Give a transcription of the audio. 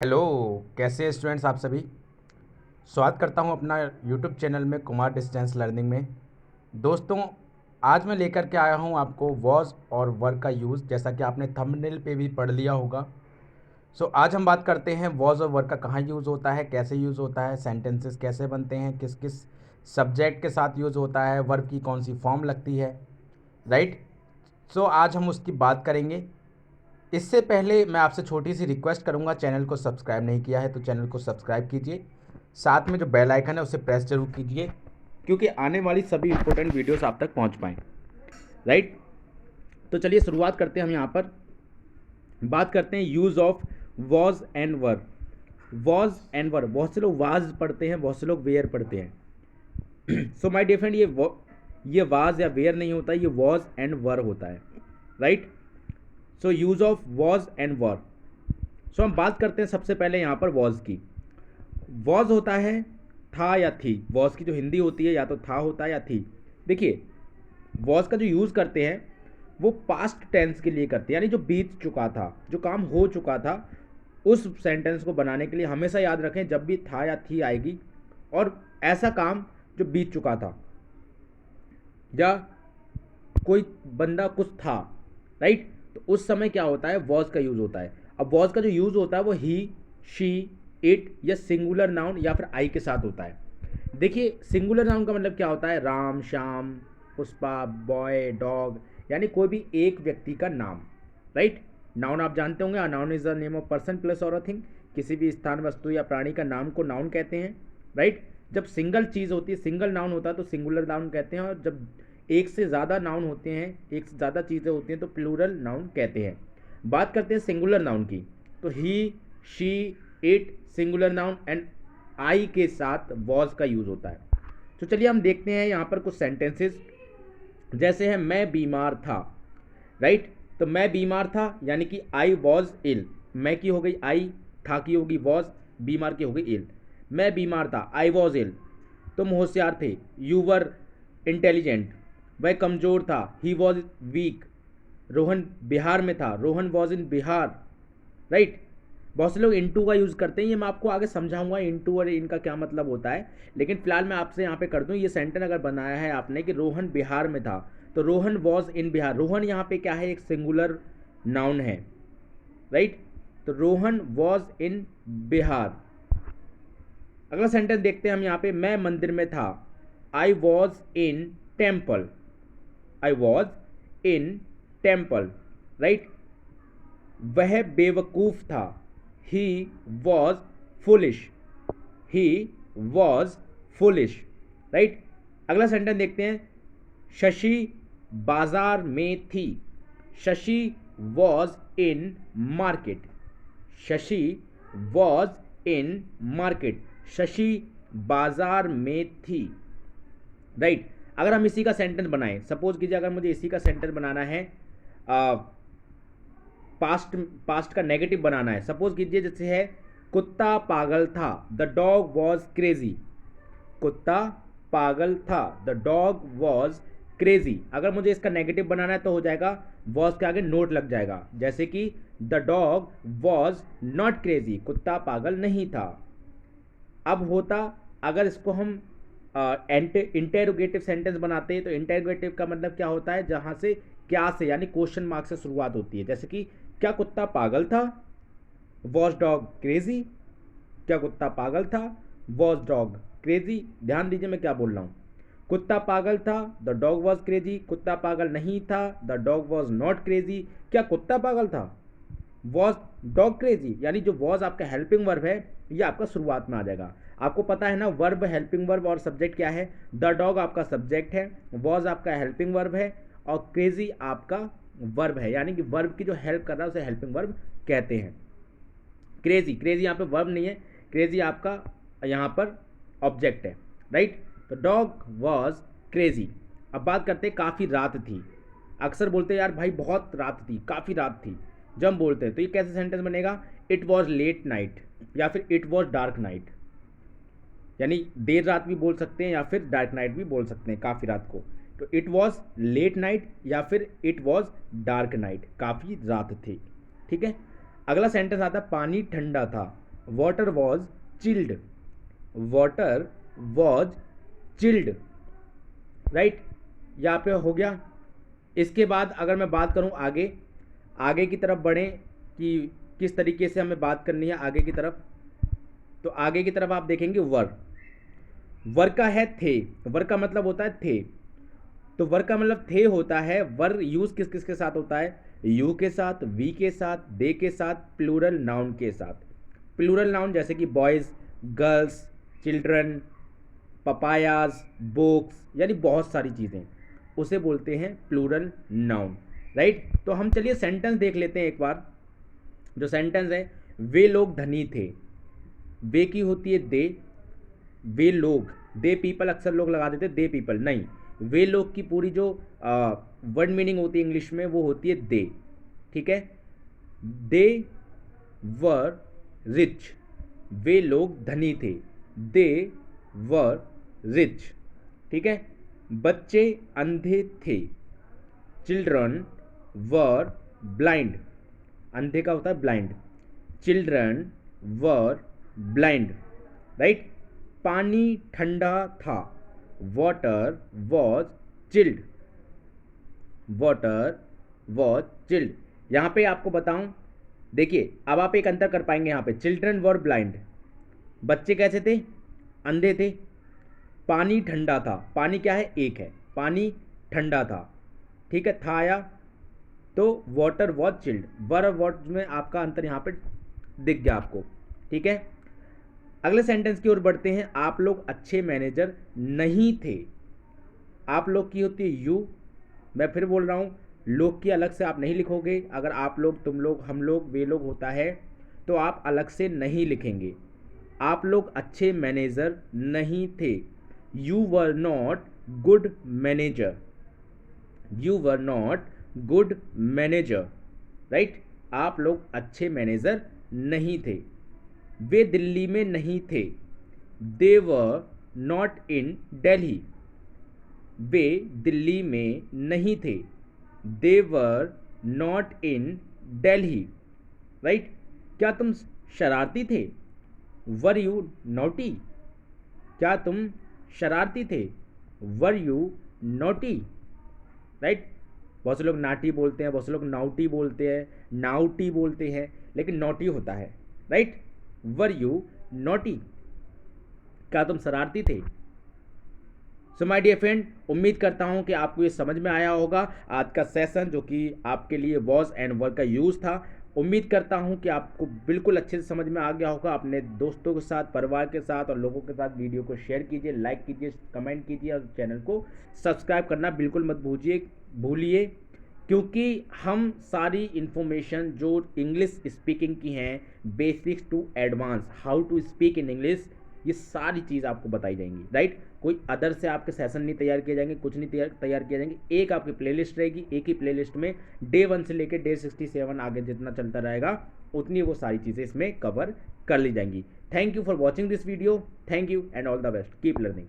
Hello. कैसे हैं students आप सभी। स्वागत करता हूं अपना यूट्यूब चैनल में कुमार डिस्टेंस लर्निंग में। दोस्तों, आज मैं लेकर के आया हूं आपको वॉज और वर का यूज़, जैसा कि आपने थंबनेल पे भी पढ़ लिया होगा। आज हम बात करते हैं वॉज और वर का कहाँ यूज़ होता है, कैसे यूज़ होता है, सेंटेंसेस कैसे बनते हैं, किस किस सब्जेक्ट के साथ यूज़ होता है, वर्ब की कौन सी फॉर्म लगती है। राइट। आज हम उसकी बात करेंगे। इससे पहले मैं आपसे छोटी सी रिक्वेस्ट करूंगा, चैनल को सब्सक्राइब नहीं किया है तो चैनल को सब्सक्राइब कीजिए। साथ में जो बेल आइकन है उसे प्रेस जरूर कीजिए, क्योंकि आने वाली सभी इंपॉर्टेंट वीडियोस आप तक पहुंच पाएँ। राइट। तो चलिए शुरुआत करते हैं। हम यहाँ पर बात करते हैं use of was and were. Was and were, बहुत से लोग वाज पढ़ते हैं, बहुत से लोग वेयर पढ़ते हैं। सो माय डियर फ्रेंड, ये वाज या वेयर नहीं होता, ये वॉज एंड वर होता है। Right. So use of was and were. हम बात करते हैं सबसे पहले यहाँ पर वॉज की। वॉज होता है था या थी। वॉज की जो हिंदी होती है या तो था होता है या थी। देखिए, वॉज का जो यूज़ करते हैं वो पास्ट टेंस के लिए करते हैं, यानी जो बीत चुका था, जो काम हो चुका था, उस सेंटेंस को बनाने के लिए हमेशा याद रखें जब भी था या थी आएगी और ऐसा काम जो बीत चुका था या कोई बंदा कुछ था। राइट। तो उस समय क्या होता है, वॉज का यूज़ होता है। अब वॉज का जो यूज़ होता है वो ही, शी, इट या सिंगुलर नाउन या फिर आई के साथ होता है। देखिए, सिंगुलर नाउन का मतलब क्या होता है, राम, श्याम, पुष्पा, बॉय, डॉग, यानी कोई भी एक व्यक्ति का नाम। राइट। नाउन आप जानते होंगे, noun is the name of person plus और अ थिंग। किसी भी स्थान, वस्तु या प्राणी का नाम को नाउन कहते हैं। राइट। जब सिंगल चीज़ होती है, सिंगल नाउन होता है तो सिंगुलर नाउन कहते हैं, और जब एक से ज़्यादा नाउन होते हैं, एक से ज़्यादा चीज़ें होती हैं तो प्लूरल नाउन कहते हैं। बात करते हैं सिंगुलर नाउन की, तो he, she, it singular noun and I के साथ वॉज का यूज़ होता है। तो चलिए हम देखते हैं यहाँ पर कुछ सेंटेंसेस। जैसे है, मैं बीमार था। राइट। तो मैं बीमार था यानी कि आई वॉज इल। मैं की हो गई आई, था की होगी वॉज, बीमार की हो गई इल। मैं बीमार था, आई वॉज इल। तुम होशियार थे, यू वर इंटेलिजेंट। वह कमज़ोर था, he was weak. Rohan Bihar में था, Rohan was in Bihar. Right. बहुत से लोग इनटू का यूज़ करते हैं, ये मैं आपको आगे समझाऊंगा इनटू और इनका क्या मतलब होता है। लेकिन फिलहाल मैं आपसे यहाँ पे कर दूँ, ये सेंटेंस अगर बनाया है आपने कि रोहन बिहार में था, तो रोहन वॉज इन बिहार। रोहन यहाँ पे क्या है, एक सिंगुलर नाउन है। राइट। तो रोहन वॉज इन बिहार। अगला सेंटेंस देखते हैं हम यहाँ पे, मैं मंदिर में था, I was in temple. I was in temple. Right. वह बेवकूफ़ था, he was foolish. He was foolish. Right. अगला सेंटेंस देखते हैं, शशि बाजार में थी, Shashi was in market. Shashi was in market, Shashi बाजार में थी। राइट। अगर हम इसी का सेंटेंस बनाएं, सपोज कीजिए अगर मुझे इसी का सेंटेंस बनाना है, पास्ट पास्ट का नेगेटिव बनाना है, सपोज कीजिए जैसे है, कुत्ता पागल था, द डॉग वॉज क्रेजी। कुत्ता पागल था, द डॉग वॉज क्रेजी। अगर मुझे इसका नेगेटिव बनाना है तो हो जाएगा, वॉज के आगे नोट लग जाएगा, जैसे कि the dog was not crazy, कुत्ता पागल नहीं था। अब होता, अगर इसको हम इंटेरोगेटिव सेंटेंस बनाते हैं, तो इंटेरोगेटिव का मतलब क्या होता है, जहां से क्या से यानी क्वेश्चन मार्क से शुरुआत होती है। जैसे कि क्या कुत्ता पागल था, वॉज डॉग क्रेजी। क्या कुत्ता पागल था, वॉज डॉग क्रेजी। ध्यान दीजिए मैं क्या बोल रहा हूँ, कुत्ता पागल था, द डॉग वॉज क्रेजी। कुत्ता पागल नहीं था, the dog was not crazy. क्या कुत्ता पागल था, वॉज डॉग क्रेजी। यानी जो वॉज आपका हेल्पिंग वर्ब है, ये आपका शुरुआत में आ जाएगा। आपको पता है ना, वर्ब, हेल्पिंग वर्ब और सब्जेक्ट क्या है। द डॉग आपका सब्जेक्ट है, वॉज आपका हेल्पिंग वर्ब है, और क्रेजी आपका वर्ब है, यानी कि वर्ब की जो हेल्प कर रहा है उसे हेल्पिंग वर्ब कहते हैं। क्रेजी, क्रेजी यहाँ पे वर्ब नहीं है, क्रेजी आपका यहाँ पर ऑब्जेक्ट है। राइट। तो डॉग वॉज क्रेजी। अब बात करते हैं, काफ़ी रात थी। अक्सर बोलते हैं यार भाई बहुत रात थी, काफ़ी रात थी, जब हम बोलते हैं तो ये कैसे सेंटेंस बनेगा, इट वॉज लेट नाइट या फिर इट वॉज डार्क नाइट। यानी देर रात भी बोल सकते हैं या फिर डार्क नाइट भी बोल सकते हैं काफ़ी रात को। तो इट वॉज लेट नाइट या फिर इट वॉज डार्क नाइट, काफ़ी रात थी। ठीक है। अगला सेंटेंस आता है, पानी ठंडा था, water was chilled, water was chilled, right, यहाँ पे हो गया। इसके बाद अगर मैं बात करूँ आगे, आगे की तरफ बढ़ें कि किस तरीके से हमें बात करनी है आगे की तरफ, तो आगे की तरफ आप देखेंगे वर, वर का है थे, वर का मतलब होता है थे, तो वर का मतलब थे होता है। वर यूज किस किस के साथ होता है, यू के साथ, वी के साथ, दे के साथ, प्लूरल नाउन के साथ। प्लूरल नाउन जैसे कि boys, girls, children, papayas, books, यानी बहुत सारी चीज़ें, उसे बोलते हैं प्लूरल नाउन, राइट। तो हम चलिए सेंटेंस देख लेते हैं एक बार। जो सेंटेंस है, वे लोग धनी थे, वे की होती है दे, वे लोग, दे पीपल अक्सर लोग लगा देते, दे पीपल नहीं, वे लोग की पूरी जो वर्ड मीनिंग होती है इंग्लिश में वो होती है दे, ठीक है। दे वर रिच, वे लोग धनी थे, दे वर रिच, ठीक है। बच्चे अंधे थे, चिल्ड्रन वर ब्लाइंड, अंधे का होता है blind, children were blind, right. पानी ठंडा था, water was chilled, water was chilled. यहाँ पे आपको बताऊं, देखिए अब आप एक अंतर कर पाएंगे यहाँ पे, चिल्ड्रन वर ब्लाइंड, बच्चे कैसे थे, अंधे थे। पानी ठंडा था, पानी क्या है, एक है, पानी ठंडा था, ठीक है, था आया, तो वाटर वॉज चिल्ड, वर और वॉट में आपका अंतर यहाँ पे दिख गया आपको, ठीक है। अगले सेंटेंस की ओर बढ़ते हैं। आप लोग अच्छे मैनेजर नहीं थे, आप लोग की होती है यू, मैं फिर बोल रहा हूँ, लोग की अलग से आप नहीं लिखोगे। अगर आप लोग, तुम लोग, हम लोग, वे लोग होता है तो आप अलग से नहीं लिखेंगे। आप लोग अच्छे मैनेजर नहीं थे, you were not good manager, you were not good manager, right. आप लोग अच्छे मैनेजर नहीं थे। वे दिल्ली में नहीं थे, they were not in Delhi, वे दिल्ली में नहीं थे, they were not in Delhi, right. क्या तुम शरारती थे, वर यू नॉटी, क्या तुम शरारती थे, वर यू नॉटी, राइट। बहुत से लोग नाटी बोलते हैं, बहुत से लोग नाउटी बोलते हैं, नाउटी बोलते हैं, लेकिन नॉटी होता है, राइट। वर यू नॉटी, क्या तुम शरारती थे। सो माय डियर फ्रेंड, उम्मीद करता हूं कि आपको ये समझ में आया होगा आज का सेशन, जो कि आपके लिए वॉज एंड वर का यूज़ था। उम्मीद करता हूं कि आपको बिल्कुल अच्छे से समझ में आ गया होगा। अपने दोस्तों के साथ, परिवार के साथ और लोगों के साथ वीडियो को शेयर कीजिए, लाइक कीजिए, कमेंट कीजिए और चैनल को सब्सक्राइब करना बिल्कुल मत भूलिए, क्योंकि हम सारी इन्फॉर्मेशन जो इंग्लिश स्पीकिंग की हैं, basics to advance, how to speak in English, ये सारी चीज़ आपको बताई जाएंगी, राइट। कोई अदर से आपके सेशन नहीं तैयार किए जाएंगे, कुछ नहीं तैयार किए जाएंगे। एक आपकी प्लेलिस्ट रहेगी, एक ही प्लेलिस्ट में डे 1 से लेकर डे 67 आगे जितना चलता रहेगा उतनी वो सारी चीज़ें इसमें कवर कर ली जाएंगी। Thank you for watching this video, thank you and all the best, keep learning.